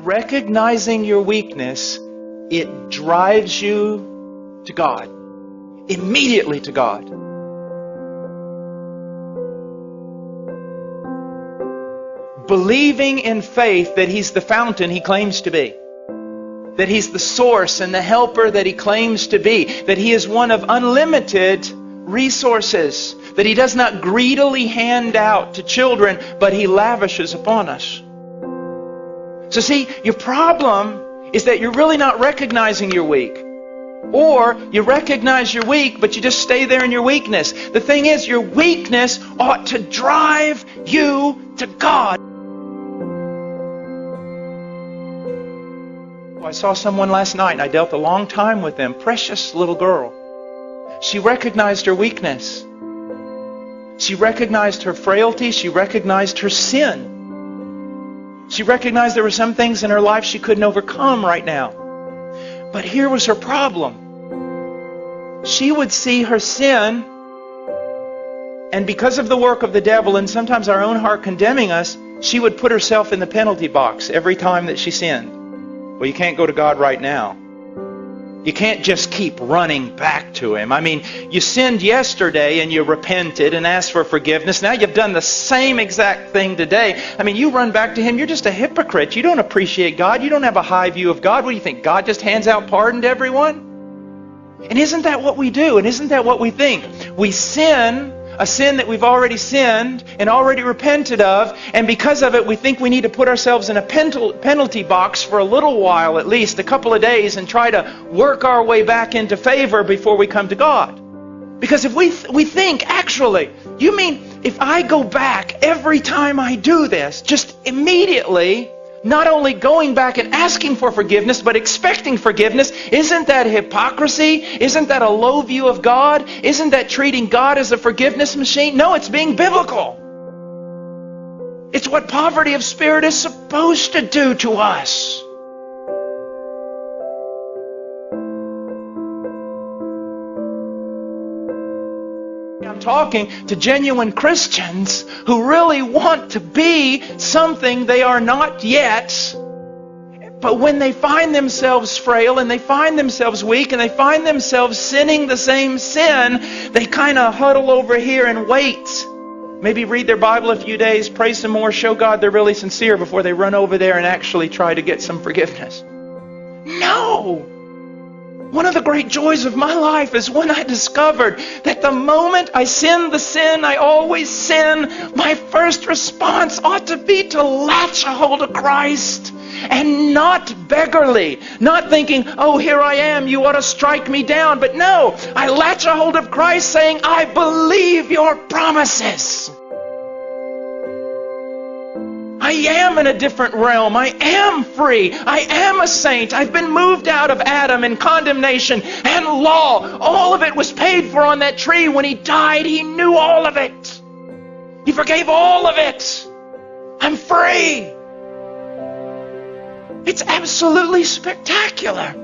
upon recognizing your weakness, it drives you to God. Immediately to God. Believing in faith that He's the fountain He claims to be. That He's the source and the helper that He claims to be. That He is one of unlimited resources. That He does not greedily hand out to children, but He lavishes upon us. So see, your problem is that you're really not recognizing you're weak. Or you recognize you're weak, but you just stay there in your weakness. The thing is, your weakness ought to drive you to God. I saw someone last night, and I dealt a long time with them. Precious little girl. She recognized her weakness. She recognized her frailty. She recognized her sin. She recognized there were some things in her life she couldn't overcome right now. But here was her problem. She would see her sin, and because of the work of the devil and sometimes our own heart condemning us, she would put herself in the penalty box every time that she sinned. Well, you can't go to God right now. You can't just keep running back to Him. I mean, you sinned yesterday and you repented and asked for forgiveness. Now you've done the same exact thing today. I mean, you run back to Him. You're just a hypocrite. You don't appreciate God. You don't have a high view of God. What do you think? God just hands out pardon to everyone? And isn't that what we do? And isn't that what we think? We sin, a sin that we've already sinned and already repented of, and because of it we think we need to put ourselves in a penalty box for a little while, at least a couple of days, and try to work our way back into favor before we come to God. Because if we think, actually, you mean if I go back every time I do this, just immediately, not only going back and asking for forgiveness, but expecting forgiveness, isn't that hypocrisy? Isn't that a low view of God? Isn't that treating God as a forgiveness machine? No, it's being biblical. It's what poverty of spirit is supposed to do to us. I'm talking to genuine Christians who really want to be something they are not yet. But when they find themselves frail and they find themselves weak and they find themselves sinning the same sin, they kind of huddle over here and wait. Maybe read their Bible a few days, pray some more, show God they're really sincere before they run over there and actually try to get some forgiveness. No! One of the great joys of my life is when I discovered that the moment I sin the sin I always sin, my first response ought to be to latch a hold of Christ. And not beggarly, not thinking, oh, here I am, you ought to strike me down. But no, I latch a hold of Christ saying, I believe your promises. I am in a different realm. I am free. I am a saint. I've been moved out of Adam and condemnation and law. All of it was paid for on that tree. When He died, He knew all of it. He forgave all of it. I'm free. It's absolutely spectacular.